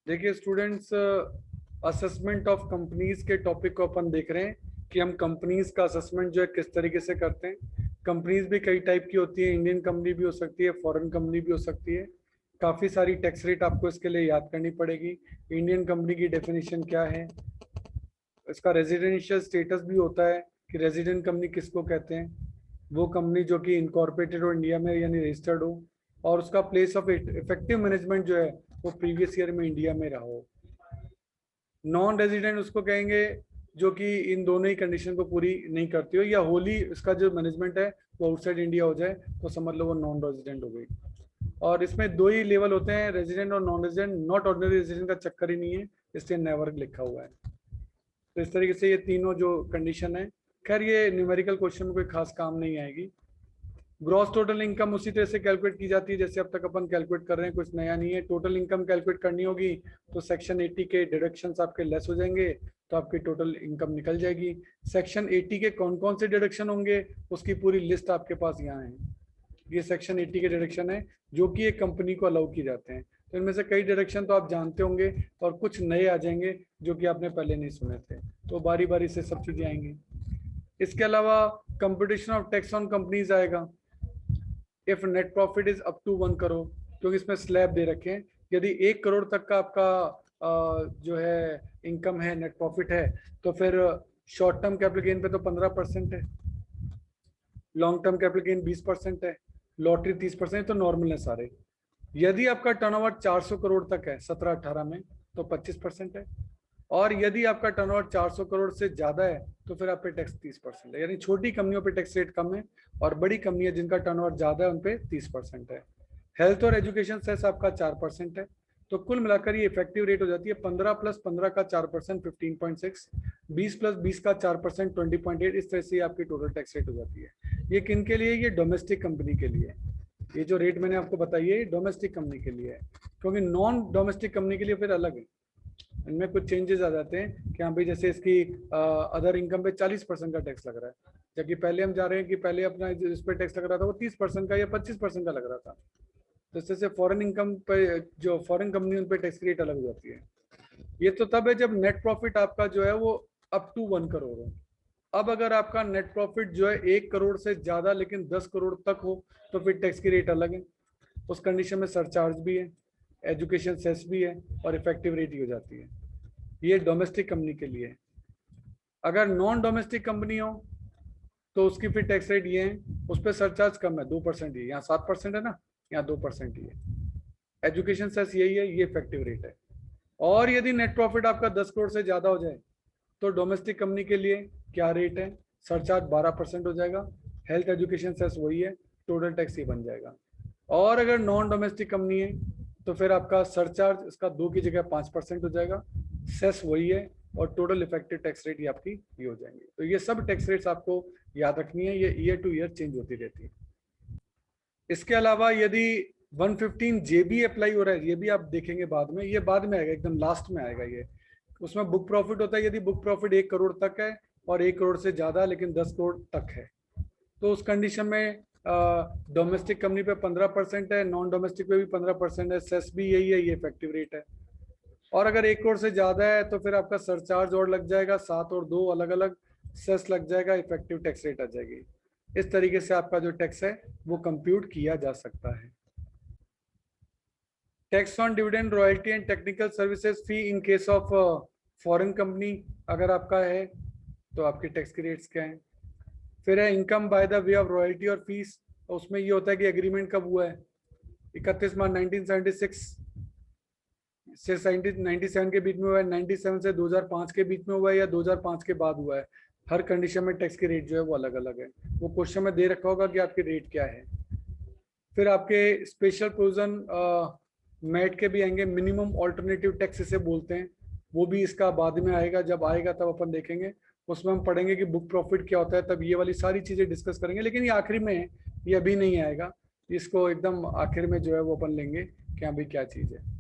देखिए students, assessment of companies के topic को अपन देख रहे हैं कि हम कंपनीज का असेसमेंट जो है किस तरीके से करते हैं। कंपनीज भी कई टाइप की होती है, इंडियन कंपनी भी हो सकती है, फॉरेन कंपनी भी हो सकती है। काफ़ी सारी टैक्स रेट आपको इसके लिए याद करनी पड़ेगी। इंडियन कंपनी की डेफिनेशन क्या है, इसका रेजिडेंशियल स्टेटस भी होता है कि रेजिडेंट कंपनी किसको कहते हैं, वो कंपनी जो कि इनकॉर्पोरेटेड हो इंडिया में यानी रजिस्टर्ड हो, और उसका प्लेस ऑफ इफेक्टिव मैनेजमेंट जो है वो प्रीवियस ईयर में इंडिया में रहा हो। नॉन रेजिडेंट उसको कहेंगे जो कि इन दोनों ही कंडीशन को पूरी नहीं करती हो, या होली इसका जो मैनेजमेंट है वो आउटसाइड इंडिया हो जाए तो समझ लो वो नॉन रेजिडेंट हो गई। और इसमें दो ही लेवल होते हैं, रेजिडेंट और non resident. Not ordinary resident का चक्कर ही नहीं है, इसलिए नेवर लिखा हुआ है। तो इस तरीके से ये तीनों जो कंडीशन है, खैर ये न्यूमेरिकल क्वेश्चन में कोई खास काम नहीं आएगी। ग्रॉस टोटल इनकम उसी तरह से कैलकुलेट की जाती है जैसे अब तक अपन कैलकुलेट कर रहे हैं, कुछ नया नहीं है। टोटल इनकम कैलकुलेट करनी होगी तो सेक्शन 80 के डिडक्शंस आपके लेस हो जाएंगे तो आपकी टोटल इनकम निकल जाएगी। सेक्शन 80 के कौन कौन से डिडक्शन होंगे उसकी पूरी लिस्ट आपके पास यहाँ है। ये सेक्शन 80 के डिडक्शन है जो कि एक कंपनी को अलाउ किए जाते हैं। तो इनमें से कई डिडक्शन तो आप जानते होंगे और कुछ नए आ जाएंगे जो कि आपने पहले नहीं सुने थे, तो बारी बारी से सब चीजें आएंगी। इसके अलावा competition of tax on companies आएगा। If net profit is up to 1 crore, क्योंकि इसमें स्लैब दे रखे हैं, यदि 1 करोड़ तक का आपका जो है इनकम है, नेट प्रॉफिट है, तो फिर शॉर्ट टर्म कैपिटल गेन पे तो 15% है, लॉन्ग टर्म कैपिटल गेन 20% है, लॉटरी 30%, तो नॉर्मल है सारे। यदि आपका टर्नओवर 400 करोड़ तक है 17-18 में तो 25% है, और यदि आपका टर्नओवर 400 करोड़ से ज्यादा है तो फिर आप पे टैक्स 30% है। यानी छोटी कंपनियों पे टैक्स रेट कम है और बड़ी कंपनियां जिनका टर्नओवर ज्यादा है उन पे 30% है। हेल्थ और एजुकेशन सेस आपका 4% है। तो कुल मिलाकर ये इफेक्टिव रेट हो जाती है 15 प्लस 15 का 4% 15.6, 20 प्लस 20 का 4% 20.8। इस तरह से आपकी टोटल टैक्स रेट हो जाती है। ये किन के लिए? ये डोमेस्टिक कंपनी के लिए। ये जो रेट मैंने आपको बताई है डोमेस्टिक कंपनी के लिए है, क्योंकि नॉन डोमेस्टिक कंपनी के लिए फिर अलग है। इनमें कुछ चेंजेस आ जाते हैं कि हाँ भाई जैसे इसकी अदर इनकम पे 40% का टैक्स लग रहा है, जबकि पहले हम जा रहे हैं कि पहले अपना इस पे टैक्स लग रहा था वो 30% का या 25% का लग रहा था। तो इससे से फॉरेन इनकम पे जो फॉरेन कंपनी उन पे टैक्स रेट अलग हो जाती है। ये तो तब है जब नेट प्रॉफिट आपका जो है वो अप टू 1 करोड़ हो। अब अगर आपका नेट प्रॉफिट जो है 1 करोड़ से ज्यादा लेकिन 10 करोड़ तक हो तो फिर टैक्स की रेट अलग है। उस कंडीशन में सरचार्ज भी है, एजुकेशन सेस भी है और इफेक्टिव रेट ही हो जाती है। ये डोमेस्टिक कंपनी के लिए है। अगर नॉन डोमेस्टिक कंपनी हो तो उसकी फिर टैक्स रेट ये है, उस पर सरचार्ज कम है, 2% ही। यहाँ 7% है ना, यहाँ 2% ही है। एजुकेशन सेस यही है, ये इफेक्टिव रेट है। और यदि नेट प्रॉफिट आपका 10 करोड़ से ज्यादा हो जाए तो डोमेस्टिक कंपनी के लिए क्या रेट है? सरचार्ज 12% हो जाएगा, हेल्थ एजुकेशन सेस वही है, टोटल टैक्स ये बन जाएगा। और अगर नॉन डोमेस्टिक कंपनी है तो फिर आपका सरचार्ज इसका 2 की जगह 5% हो जाएगा, सेस वही है, और टोटल इफेक्टिव टैक्स रेट ये आपकी ये हो जाएंगे। तो ये सब टैक्स रेट्स आपको याद रखनी है, ये ईयर टू ईयर चेंज होती रहती है। इसके अलावा यदि 115 जे भी अप्लाई हो रहा है, ये भी आप देखेंगे बाद में, ये बाद में आएगा, एकदम लास्ट में आएगा ये। उसमें बुक प्रॉफिट होता है, यदि बुक प्रॉफिट 1 करोड़ तक है और 1 करोड़ से ज्यादा लेकिन 10 करोड़ तक है तो उस कंडीशन में डोमेस्टिक कंपनी पे 15% है, नॉन डोमेस्टिक पे भी 15% है, सेस भी यही है, ये इफेक्टिव रेट है। और अगर 1 करोड़ से ज्यादा है तो फिर आपका सरचार्ज और लग जाएगा, 7 और 2 अलग अलग सेस लग जाएगा, इफेक्टिव टैक्स रेट आ जाएगी। इस तरीके से आपका जो टैक्स है वो कंप्यूट किया जा सकता है। Tax on dividend, royalty and technical services fee in case of foreign company अगर आपका है तो आपके टैक्स के रेट्स क्या हैं। फिर है income by the way of royalty और फीस, उसमें ये होता है कि एग्रीमेंट कब हुआ है, 31 मार्च 1976 से 97 के बीच में हुआ है, 97 से 2005 के बीच में हुआ है, या 2005 के बाद हुआ है। हर कंडीशन में टैक्स के रेट जो है वो अलग अलग है, वो क्वेश्चन में दे रखा होगा कि आपके रेट क्या है। फिर आपके स्पेशल प्रोविजन मैट के भी आएंगे, मिनिमम ऑल्टरनेटिव टैक्स इसे बोलते हैं, वो भी इसका बाद में आएगा, जब आएगा तब अपन देखेंगे। उसमें हम पढ़ेंगे कि बुक प्रॉफिट क्या होता है, तब ये वाली सारी चीजें डिस्कस करेंगे, लेकिन ये आखिरी में है, ये अभी नहीं आएगा। इसको एकदम आखिर में जो है वो अपन लेंगे कि हाँ भाई क्या चीज है।